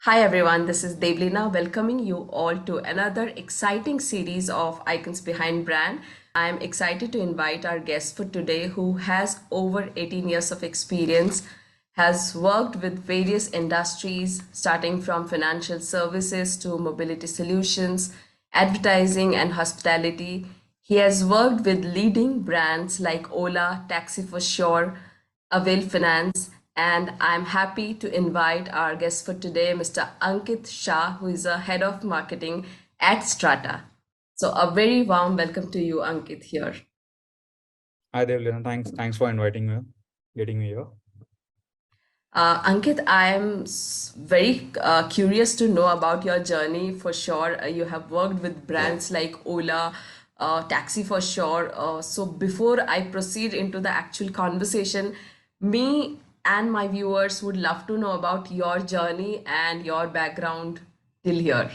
Hi everyone, this is Devleena welcoming you all to another exciting series of Icons Behind Brand. I am excited to invite our guest for today who has over 18 years of experience, has worked with various industries starting from financial services to mobility solutions, advertising and hospitality. He has worked with leading brands like Ola, Taxi for Sure, Avail Finance, and I'm happy to invite our guest for today, Mr. Ankit Shah, who is a head of marketing at Strata. So, a very warm welcome to you, Ankit, here. Hi Devleena, thanks for inviting me, getting me here. Ankit, I'm very curious to know about your journey for sure. You have worked with brands like Ola, Taxi for sure. So before I proceed into the actual conversation, me and my viewers would love to know about your journey and your background till here.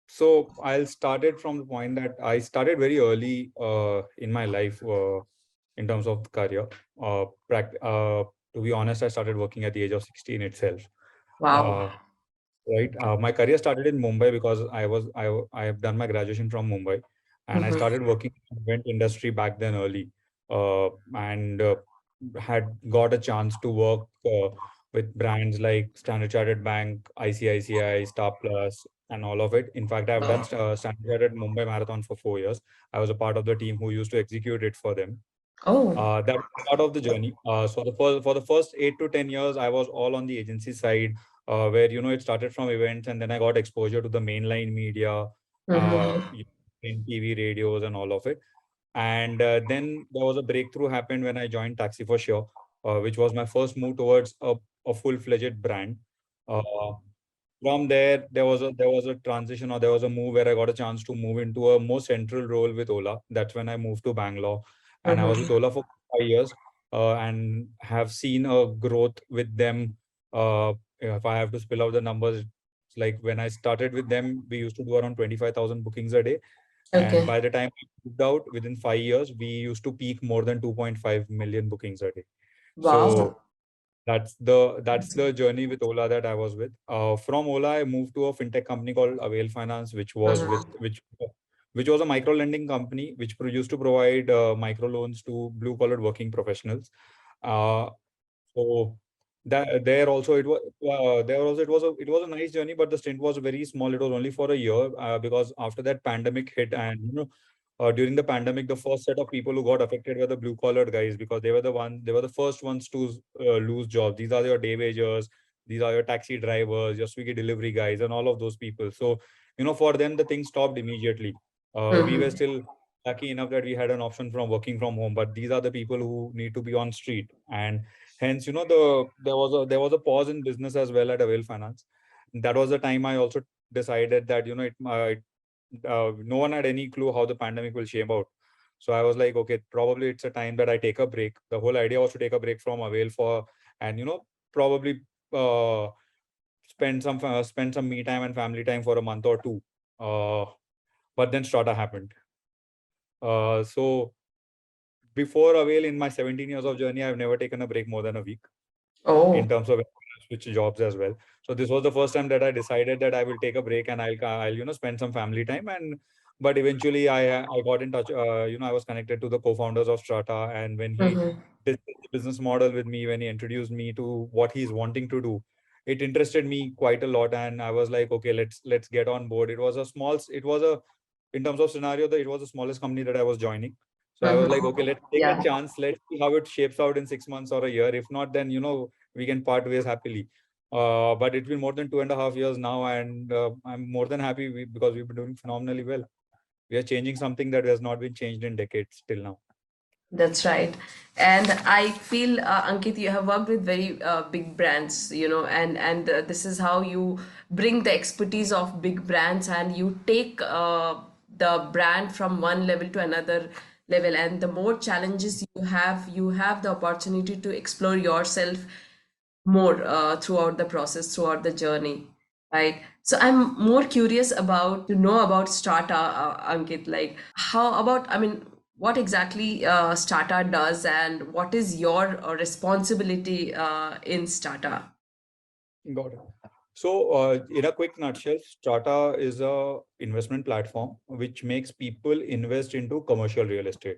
So I'll start it from the point that I started very early in my life in terms of career. To be honest, I started working at the age of 16 itself. Wow. Uh, right. My career started in Mumbai because I have done my graduation from Mumbai, and I started working in the event industry back then early, and had got a chance to work with brands like Standard Chartered Bank, ICICI, Star Plus, and all of it. In fact, I've done Standard Chartered Mumbai Marathon for 4 years. I was a part of the team who used to execute it for them. Oh. That was part of the journey. So for the first 8 to 10 years, I was all on the agency side, where it started from events, and then I got exposure to the mainline media, uh, in TV, radios, and all of it. And then there was a breakthrough happened when I joined Taxi for Sure, which was my first move towards a full-fledged brand. Uh, from there, there was a transition, or there was a move where I got a chance to move into a more central role with Ola. That's when I moved to Bangalore, and I was with Ola for 5 years, and have seen a growth with them. If I have to spill out the numbers, it's like when I started with them, we used to do around 25,000 bookings a day, and Okay. by the time I moved out, within 5 years, we used to peak more than 2.5 million bookings a day. Wow. So that's the journey with Ola that I was with. From Ola, I moved to a fintech company called Avail Finance, which was a micro lending company which used to provide micro loans to blue collar working professionals. Uh, so that there also it was there also it was a nice journey, but the stint was very small. It was only for a year, because after that pandemic hit, and during the pandemic, the first set of people who got affected were the blue collar guys, because they were the first ones to lose jobs. These are your day wagers, these are your taxi drivers, your Swiggy delivery guys, and all of those people. So for them the thing stopped immediately. We were still lucky enough that we had an option from working from home, but these are the people who need to be on street. And hence, there was a pause in business as well at Avail Finance. That was the time I also decided that no one had any clue how the pandemic will shape out. So I was like, okay, probably it's a time that I take a break. The whole idea was to take a break from Avail and probably uh, spend some me time and family time for a month or two. Uh, but then Strata happened. So before Avail, in my 17 years of journey, I've never taken a break more than a week in Oh. terms of switch jobs as well. So this was the first time that I decided that I will take a break, and I'll spend some family time. And but eventually I got in touch. I was connected to the co-founders of Strata, and when he did the business model with me, when he introduced me to what he's wanting to do, it interested me quite a lot, and I was like, okay, let's get on board. It was a in terms of scenario that it was the smallest company that I was joining. So I was like, okay, let's take a Yeah. chance. Let's see how it shapes out in 6 months or a year. If not, then we can part ways happily. But it's been more than 2.5 years now, and I'm more than happy because we've been doing phenomenally well. We are changing something that has not been changed in decades till now. That's right. And I feel, Ankit, you have worked with very big brands, and this is how you bring the expertise of big brands and you take the brand from one level to another level. And the more challenges you have the opportunity to explore yourself more throughout the process, throughout the journey, right? So I'm more curious about to know about Strata, Ankit. Like, how about, I mean, what exactly Strata does, and what is your responsibility in Strata? Got it. So, in a quick nutshell, Strata is a investment platform which makes people invest into commercial real estate,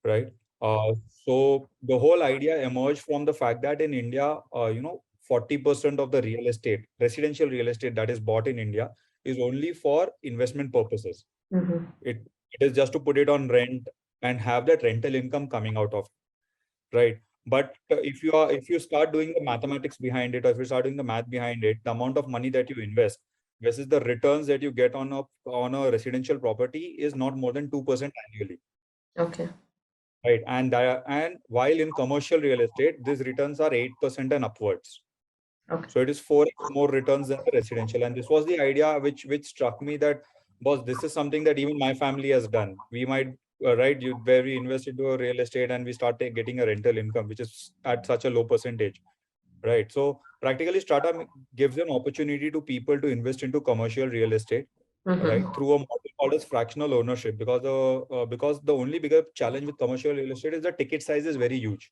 right? Uh, so the whole idea emerged from the fact that in India, 40% of the real estate, residential real estate that is bought in India is only for investment purposes. Mm-hmm. It is just to put it on rent and have that rental income coming out of it, right? But if you start doing the mathematics behind it, or if you start doing the math behind it, the amount of money that you invest versus the returns that you get on a residential property is not more than 2% annually. Okay. Right. And while in commercial real estate, these returns are 8% and upwards. Okay. So it is 4x more returns than the residential. And this was the idea which struck me that, boss, this is something that even my family has done. We might, right, where we invest into a real estate and we start getting a rental income, which is at such a low percentage. Right. So practically Strata gives an opportunity to people to invest into commercial real estate, Mm-hmm. right, through a model called as fractional ownership, because the only bigger challenge with commercial real estate is the ticket size is very huge,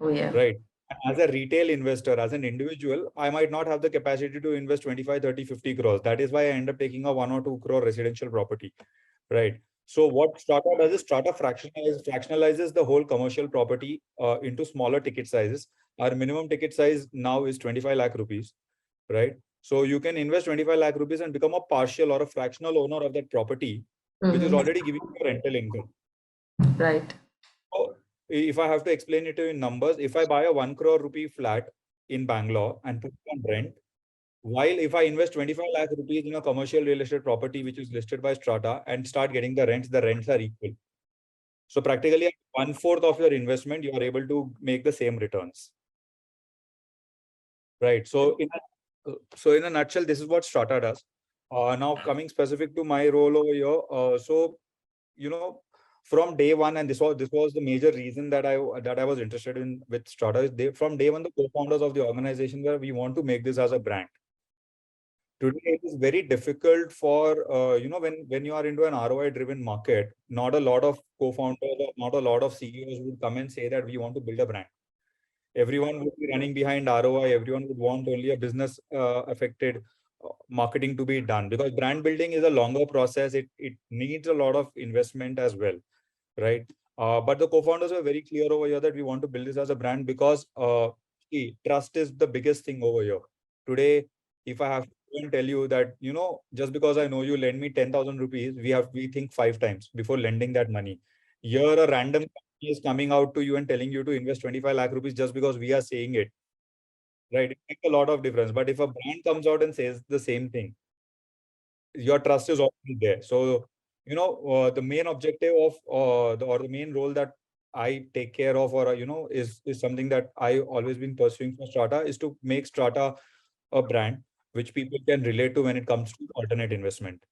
Oh yeah. right? And as a retail investor, as an individual, I might not have the capacity to invest 25, 30, 50 crores. That is why I end up taking a 1 or 2 crore residential property, right? So what Strata does is Strata fractionalizes the whole commercial property into smaller ticket sizes. Our minimum ticket size now is 25 lakh rupees, right? So you can invest 25 lakh rupees and become a partial or a fractional owner of that property, which is Mm-hmm. already giving you a rental income. Right. So if I have to explain it to you in numbers, if I buy a 1 crore rupee flat in Bangalore and put it on rent, while if I invest 25 lakh rupees in a commercial real estate property which is listed by Strata and start getting the rents are equal. So practically 1/4 of your investment, you are able to make the same returns. Right. So in a nutshell, this is what Strata does. Now coming specific to my role over here. You know, from day one, and this was the major reason that I was interested in with Strata. From day one, the co-founders of the organization were, we want to make this as a brand. Today, it is very difficult for when you are into an ROI driven market, not a lot of co-founders or not a lot of CEOs would come and say that we want to build a brand. Everyone would be running behind ROI. Everyone would want only a business affected marketing to be done, because brand building is a longer process. It needs a lot of investment as well, right? But the co-founders were very clear over here that we want to build this as a brand because see, trust is the biggest thing over here. Today, if I have to go and tell you that, just because I know you lend me 10,000 rupees, we think 5 times before lending that money. Here, a random company is coming out to you and telling you to invest 25 lakh rupees just because we are saying it, right? It makes a lot of difference. But if a brand comes out and says the same thing, your trust is already there. So, the main objective of the main role that I take care of, or is something that I always been pursuing for Strata, is to make Strata a brand which people can relate to when it comes to alternate investment.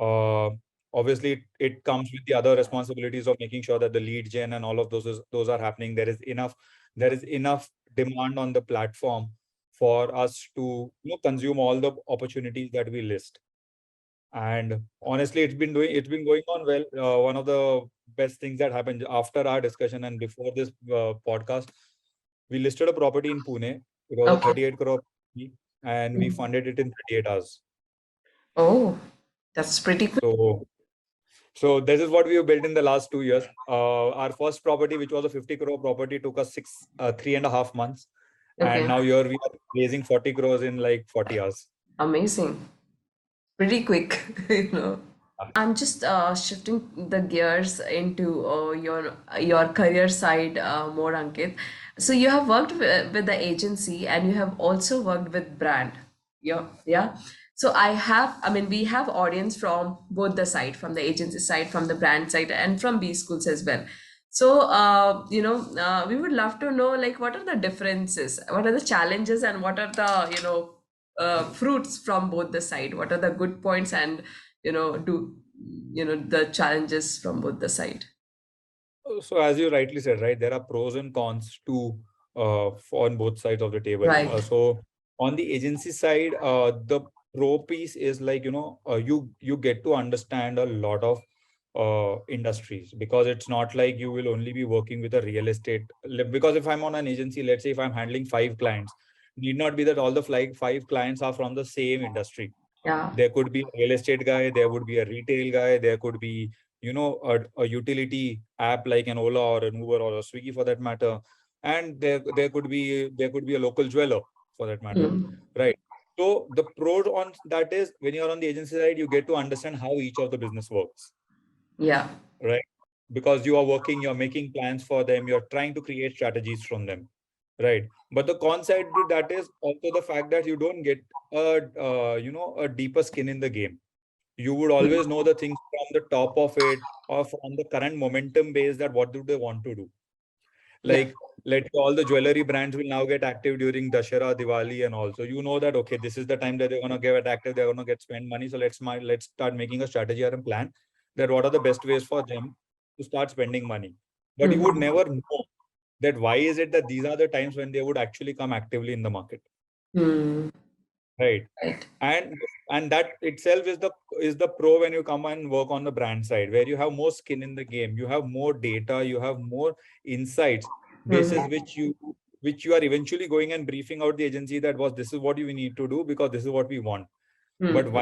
Uh, Obviously, it comes with the other responsibilities of making sure that the lead gen and all of those are happening. There is enough demand on the platform for us to consume all the opportunities that we list. And honestly, it's been going on well. One of the best things that happened after our discussion and before this podcast, we listed a property in Pune. It was a Okay. 38 crore property, and we Mm. funded it in 38 hours. Oh, that's pretty quick. So this is what we have built in the last 2 years. Our first property, which was a 50 crore property, took us 3.5 months, and Okay. now here we are raising 40 crores in like 40 hours. Amazing. Pretty quick, you know. I'm just shifting the gears into your career side more, Ankit. So you have worked with the agency and you have also worked with brand. Yeah, yeah. So I mean, we have audience from both the side, from the agency side, from the brand side, and from B schools as well. So, we would love to know, like, what are the differences, what are the challenges, and what are the, fruits from both the side? What are the good points and the challenges from both the side? So as you rightly said, right, there are pros and cons to on both sides of the table. Right. So on the agency side, the pro piece is like, you get to understand a lot of industries, because it's not like you will only be working with a real estate. Because if I'm on an agency, let's say if I'm handling 5 clients, need not be that all the five clients are from the same industry. Yeah. There could be a real estate guy, there would be a retail guy, there could be, a utility app like an Ola or an Uber or a Swiggy for that matter. And there could be a local jeweler for that matter. Mm. Right. So the pros on that is when you're on the agency side, you get to understand how each of the business works. Yeah. Right. Because you are working, you're making plans for them, you're trying to create strategies from them. Right. But the con side to that is also the fact that you don't get a deeper skin in the game. You would always know the things from the top of it or from the current momentum base that what do they want to do. Yeah. Like, let's say all the jewelry brands will now get active during Dashera, Diwali, and also you know that okay, this is the time that they're gonna get active, they're gonna get spend money. So let's start making a strategy or a plan that what are the best ways for them to start spending money. But you would Mhm. never know that why is it that these are the times when they would actually come actively in the market. Hmm. Right. Right. And that itself is the pro when you come and work on the brand side, where you have more skin in the game, you have more data, you have more insights, basis Mhm. which you are eventually going and briefing out the agency that was this is what we need to do because this is what we want. But Hmm.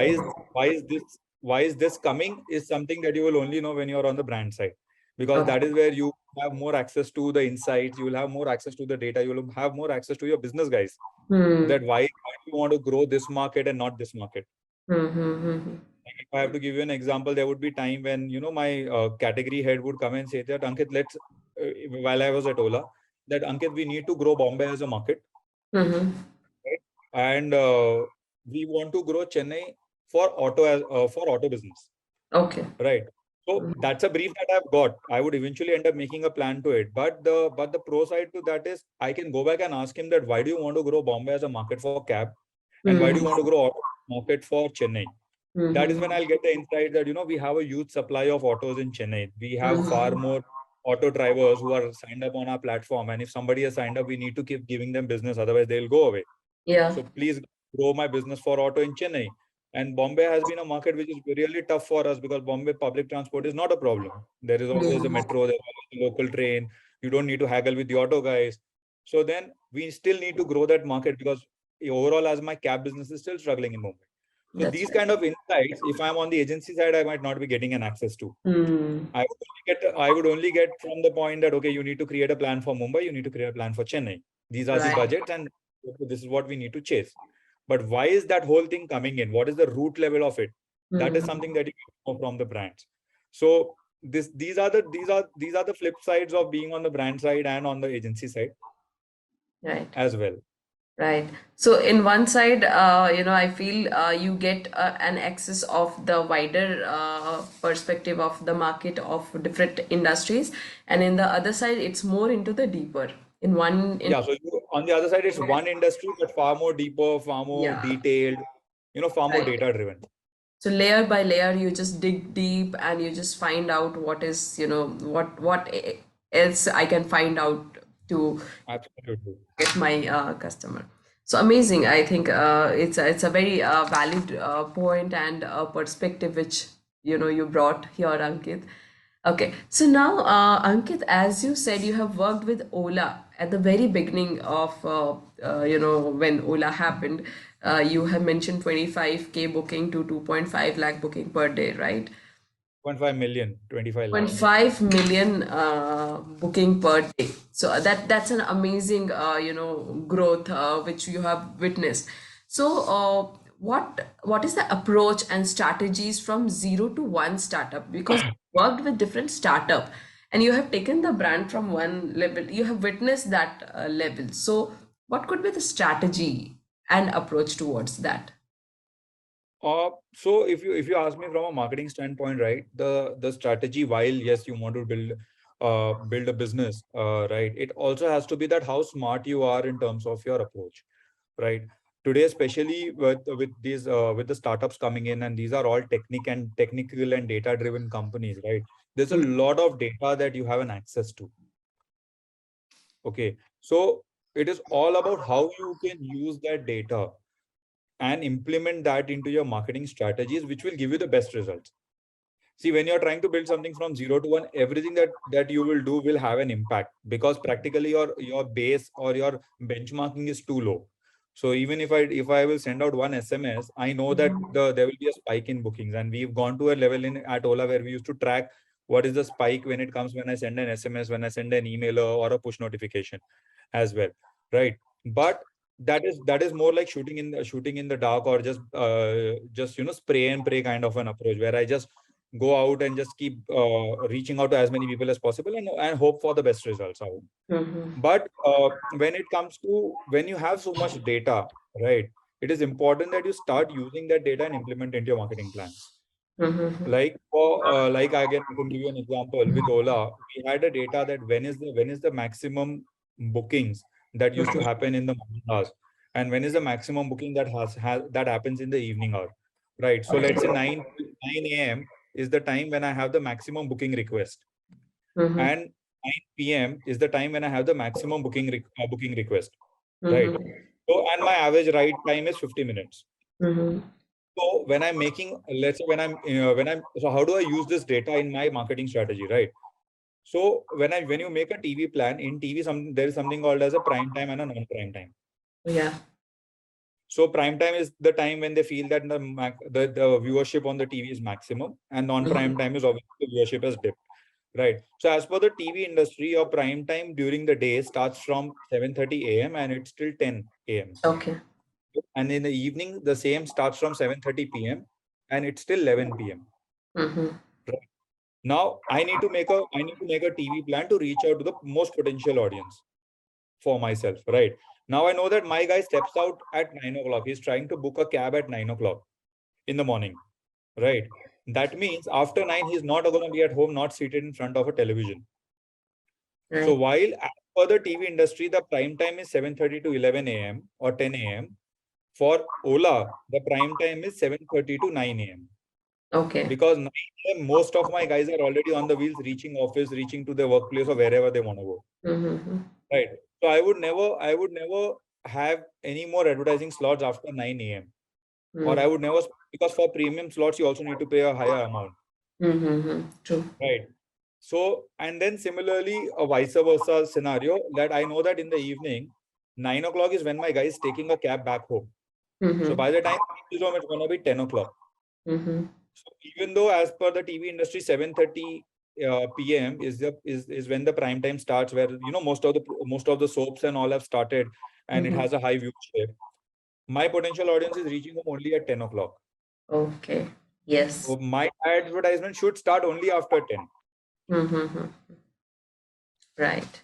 why is this coming is something that you will only know when you're on the brand side, because Okay. that is where you have more access to the insights, you will have more access to the data, you will have more access to your business guys, Hmm. that why do you want to grow this market and not this market. Hmm. Hmm. Hmm. Like if I have to give you an example, there would be time when my category head would come and say that Ankit, while I was at Ola, that Ankit, we need to grow Bombay as a market, Hmm. right? And we want to grow Chennai for auto business. Okay. Right. So Mhm. that's a brief that I've got. I would eventually end up making a plan to it. But the pro side to that is I can go back and ask him that why do you want to grow Bombay as a market for cab? And why do you want to grow auto market for Chennai? That is when Mhm. I'll get the insight that we have a huge supply of autos in Chennai. We have far Mhm. more auto drivers who are signed up on our platform. And if somebody has signed up, we need to keep giving them business, otherwise they'll go away. Yeah. So please grow my business for auto in Chennai. And Bombay has been a market which is really tough for us because Bombay public transport is not a problem. There is always a Mhm. metro, there's always a local train. You don't need to haggle with the auto guys. So then we still need to grow that market because overall, as my cab business is still struggling in Mumbai. So That's these right. kind of insights, if I'm on the agency side, I might not be getting an access to. Hmm. I would only get from the point that okay, you need to create a plan for Mumbai, you need to create a plan for Chennai. These are the Right. budgets, and this is what we need to chase. But why is that whole thing coming in? What is the root level of it? That is Hmm. something that you know from the brands. So these are the flip sides of being on the brand side and on the agency side Right. as well. Right. So in one side, I feel you get an access of the wider perspective of the market of different industries, and in the other side, it's more into the deeper. In one, in Yeah. So on the other side, it's one industry, but far more deeper, far more yeah, detailed, far more right. data driven. So layer by layer, you just dig deep and you just find out what is, else I can find out to Absolutely. get my customer. So amazing. I think it's a very valid point and perspective which you brought here, Ankit. Okay, so now Ankit, as you said, you have worked with Ola at the very beginning of when Ola happened. You have mentioned 25K booking to 2.5 lakh booking per day, right? 0.5 million, 25 lakhs. 0.5 million booking per day. So that's an amazing growth which you have witnessed. So what is the approach and strategies from zero to one startup? Because you worked with different startup and you have taken the brand from one level. You have witnessed that level. So what could be the strategy and approach towards that? So if you ask me from a marketing standpoint, right, the strategy, while yes, you want to build a business, right, it also has to be that how smart you are in terms of your approach, right? Today, especially with the startups coming in, and these are all technical and data driven companies, right? There's a lot of data that you have an access to. Okay, so it is all about how you can use that data and implement that into your marketing strategies, which will give you the best results. See, when you're trying to build something from zero to one, everything that you will do will have an impact because practically your base or your benchmarking is too low. So even if I will send out one SMS, I know that there will be a spike in bookings. And we've gone to a level in at Ola where we used to track what is the spike when it comes when I send an SMS, when I send an email or a push notification as well, right? But that is more like shooting in the dark, or just spray and pray kind of an approach, where I just go out and just keep reaching out to as many people as possible, and hope for the best results out. But when it comes to when you have so much data, right, it is important that you start using that data and implement into your marketing plans. Like again, I can give you an example with Ola. We had a data that when is the maximum bookings that used to happen in the morning hours, and when is the maximum booking that happens in the evening hour, right? So let's say 9 a.m. is the time when I have the maximum booking request, and 9 p.m. is the time when I have the maximum booking request, right? So and my average ride time is 50 minutes. So when I'm making, let's say so how do I use this data in my marketing strategy, right? So when you make a TV plan in TV, there is something called as a prime time and a non-prime time. Yeah. So prime time is the time when they feel that the viewership on the TV is maximum, and non-prime time is obviously the viewership has dipped, right? So as per the TV industry, your prime time during the day starts from 7:30 a.m. and it's till 10 a.m. Okay. And in the evening, the same starts from 7:30 p.m. and it's till 11 p.m. Right. Now I need to make a TV plan to reach out to the most potential audience for myself, right? Now I know that my guy steps out at 9 o'clock. He's trying to book a cab at 9 o'clock in the morning, right? That means after 9, he's not going to be at home, not seated in front of a television. So Right. while as per the TV industry, the prime time is 7:30 to 11 a.m. or 10 a.m. For Ola, the prime time is 7:30 to 9 a.m. Okay. Because 9 a.m., most of my guys are already on the wheels, reaching office, reaching to their workplace or wherever they want to go. Right. So I would never have any more advertising slots after 9 a.m. Or I would never, because for premium slots, you also need to pay a higher amount. True. Right. So, and then similarly, a vice versa scenario, that I know that in the evening, 9 o'clock is when my guy is taking a cab back home. So by the time he reaches home, it's going to be 10 o'clock. So even though as per the TV industry, 7:30 p.m. is when the prime time starts, where most of the soaps and all have started, and it has a high viewership. My potential audience is reaching home only at 10 o'clock. Okay. Yes. So my advertisement should start only after 10. Right.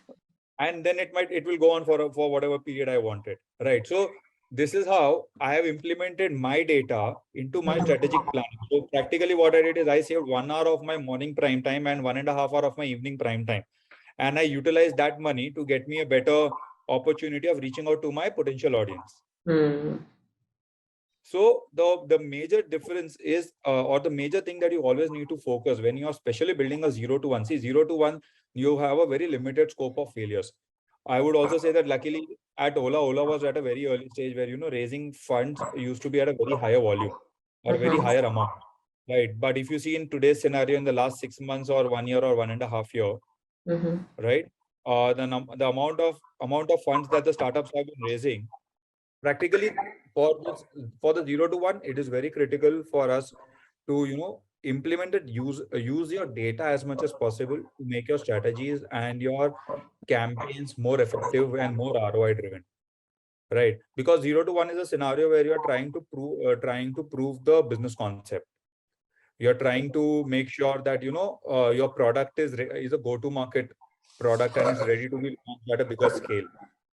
And then it will go on for whatever period I wanted, right? So this is how I have implemented my data into my strategic plan. So practically what I did is I saved 1 hour of my morning prime time and 1.5 hour of my evening prime time, and I utilized that money to get me a better opportunity of reaching out to my potential audience. So the major difference is, or the major thing that you always need to focus when you are especially building a 0 to 1. See, 0 to 1, you have a very limited scope of failures. I would also say that luckily at Ola was at a very early stage where raising funds used to be at a very higher volume or very higher amount, right? But if you see in today's scenario, in the last 6 months or 1 year or 1.5 year, right, the amount of funds that the startups have been raising, practically for the 0 to 1, it is very critical for us to implement it, use your data as much as possible to make your strategies and your campaigns more effective and more ROI driven, right? Because 0 to 1 is a scenario where you are trying to prove the business concept. You're trying to make sure that your product is a go-to market product and is ready to be launched at a bigger scale.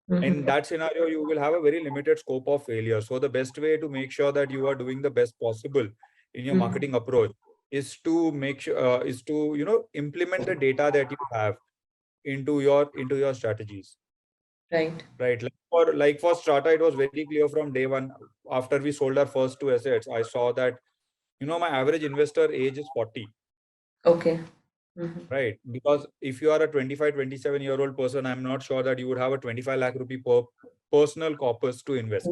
In that scenario, you will have a very limited scope of failure. So the best way to make sure that you are doing the best possible in your marketing approach is to make sure is to implement the data that you have into your strategies. Right. Right. Like for Strata, it was very clear from day one. After we sold our first two assets, I saw that my average investor age is 40. Okay. Right. Because if you are a 25, 27-year-old person, I'm not sure that you would have a 25 lakh rupee per personal corpus to invest.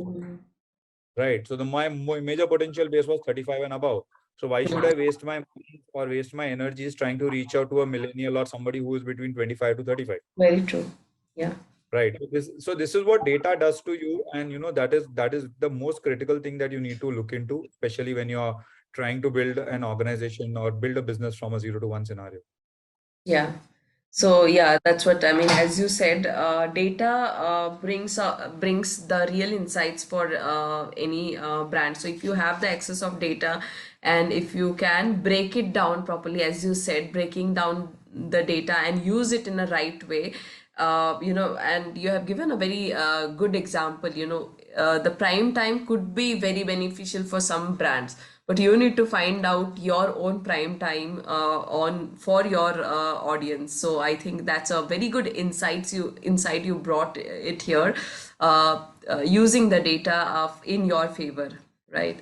Right. So my major potential base was 35 and above. So why should I waste my money or waste my energies trying to reach out to a millennial or somebody who is between 25 to 35? Very true. Yeah. Right. So this is what data does to you, and that is the most critical thing that you need to look into, especially when you're trying to build an organization or build a business from a 0 to 1 scenario. Yeah. So yeah, that's what I mean. As you said, data brings the real insights for any brand. So if you have the access of data, and if you can break it down properly, as you said, breaking down the data and use it in a right way, and you have given a very good example. The prime time could be very beneficial for some brands, but you need to find out your own prime time on for your audience. So I think that's a very good insight you brought it here, using the data in your favor, right?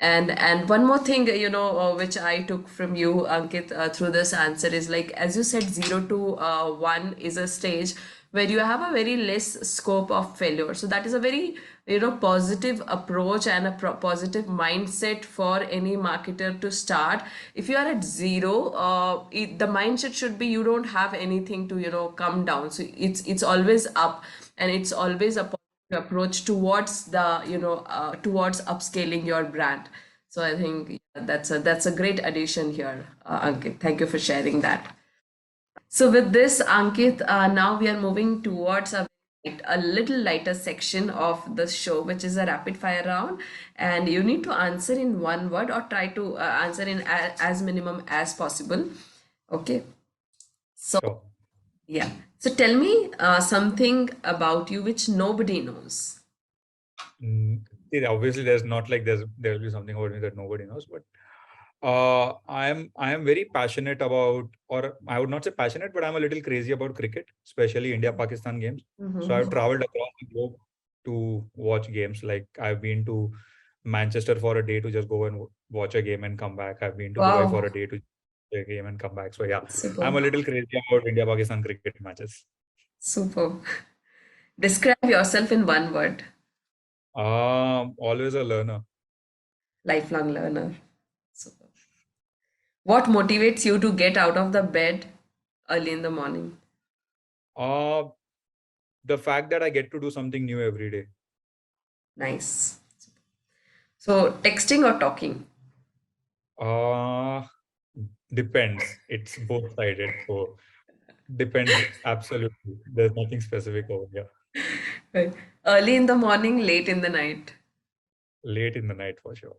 And one more thing, which I took from you, Ankit, through this answer is, like, as you said, 0 to 1 is a stage where you have a very less scope of failure. So that is a very, positive approach and a positive mindset for any marketer to start. If you are at zero, the mindset should be you don't have anything to, come down. So it's always up, and it's always a approach towards the towards upscaling your brand. So I think, yeah, that's a great addition here, Ankit. Thank you for sharing that. So with this, Ankit, now we are moving towards a little lighter section of the show, which is a rapid fire round, and you need to answer in one word or try to answer in as minimum as possible. Okay. So Sure. yeah. So tell me something about you which nobody knows. Mm, See, obviously, there's not like there'll be something about me that nobody knows, but I am very passionate about, or I would not say passionate, but I'm a little crazy about cricket, especially India Pakistan games. So I've Mhm. traveled across the globe to watch games. Like I've been to Manchester for a day to just go and watch a game and come back. I've been to Dubai for Wow, a day to watch a game and come back. So yeah, super, I'm a little crazy about India Pakistan cricket matches. super. Describe yourself in one word. Always a learner. Lifelong learner. Super. What motivates you to get out of the bed early in the morning? Uh, the fact that I get to do something new every day. Nice. So, texting or talking? Uh, Depends. It's both sided. So depends absolutely. There's nothing specific over here. Right. Early in the morning, late in the night. Late in the night for sure.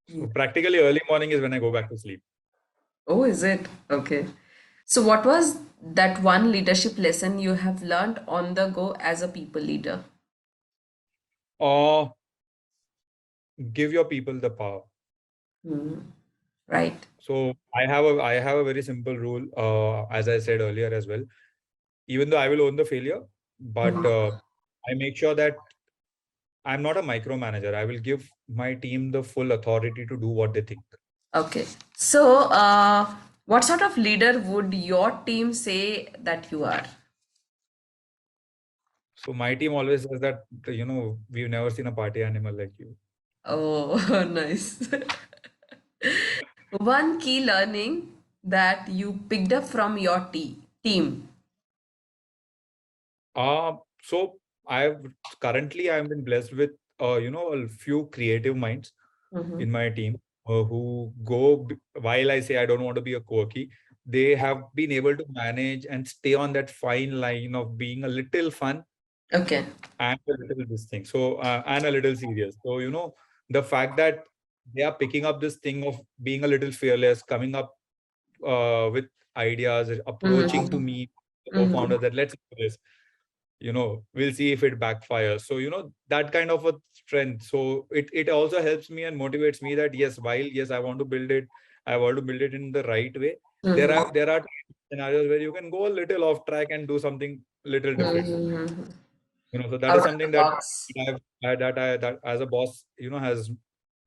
Yeah. So practically early morning is when I go back to sleep. Oh, is it? Okay. So, what was that one leadership lesson you have learned on the go as a people leader? Or give your people the power. Hmm. Right. So I have a very simple rule, as I said earlier as well. Even though I will own the failure, but Mhm. I make sure that I'm not a micromanager. I will give my team the full authority to do what they think. Okay. So, what sort of leader would your team say that you are? So my team always says that, we've never seen a party animal like you. Oh, nice. One key learning that you picked up from your team. So I've I've been blessed with a few creative minds Mhm. in my team who while I say I don't want to be a quirky, they have been able to manage and stay on that fine line of being a little fun Okay. and a little this thing. So and a little serious. So the fact that they are picking up this thing of being a little fearless, coming up with ideas, approaching to Mhm. me, the co-founder, Mhm. that let's do this. We'll see if it backfires. So that kind of a strength. So it also helps me and motivates me that yes, while yes, I want to build it in the right way. Mhm. There are scenarios where you can go a little off track and do something little different. Mhm. So that Out is of the something that box. that as a boss, has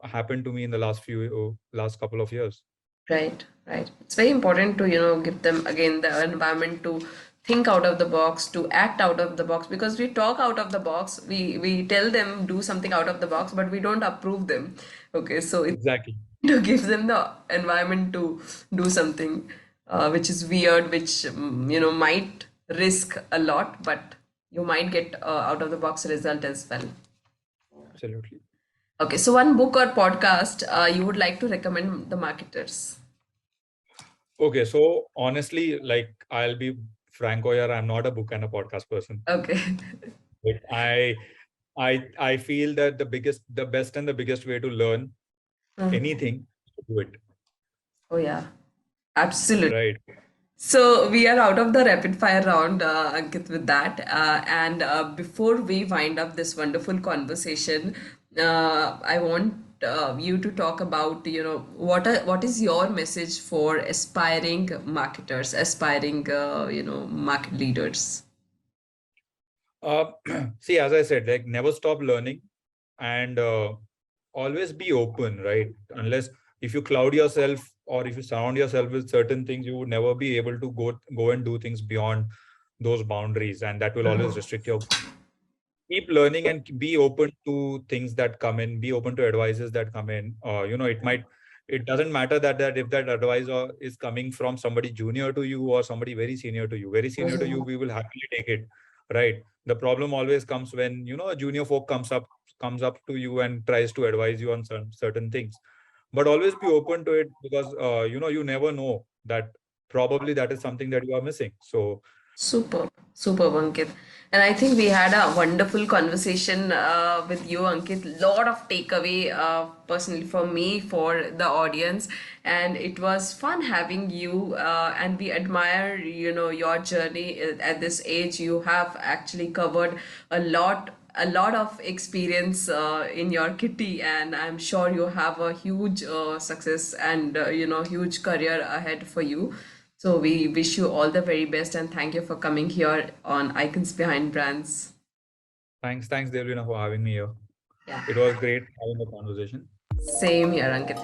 happened to me in the last couple of years. Right, right. It's very important to, give them again the environment to think out of the box, to act out of the box, because we talk out of the box, we tell them do something out of the box, but we don't approve them. Okay, so it's Exactly. to give them the environment to do something which is weird, which might risk a lot, but you might get out of the box result as well. Absolutely. Okay, so one book or podcast you would like to recommend the marketers? Okay, so honestly, like I'll be franco here, I'm not a book and a podcast person. Okay. Like, I feel that the best and the biggest way to learn anything is to do it. Oh yeah, absolutely. Right. So we are out of the rapid fire round, Ankit, with that. And before we wind up this wonderful conversation, I want you to talk about, what is your message for aspiring marketers, aspiring, market leaders? Uh, See, as I said, like never stop learning and always be open, right? Unless if you cloud yourself or if you surround yourself with certain things, you would never be able to go and do things beyond those boundaries, and that will always restrict your. Keep learning and be open to things that come in, be open to advices that come in. It doesn't matter that if that advice is coming from somebody junior to you or somebody very senior to you. Very senior to you, we will happily take it, right? The problem always comes when a junior folk comes up to you and tries to advise you on certain things. But always be open to it, because you never know that probably that is something that you are missing. So Superb, superb, Ankit. And I think we had a wonderful conversation with you, Ankit. Lot of takeaway, personally for me, for the audience, and it was fun having you. And we admire, your journey at this age. You have actually covered a lot of experience in your kitty, and I'm sure you have a huge success and huge career ahead for you. So we wish you all the very best and thank you for coming here on Icons Behind Brands. thanks, Devleena, for having me here. Yeah, It was great having the conversation. same here, Ankit.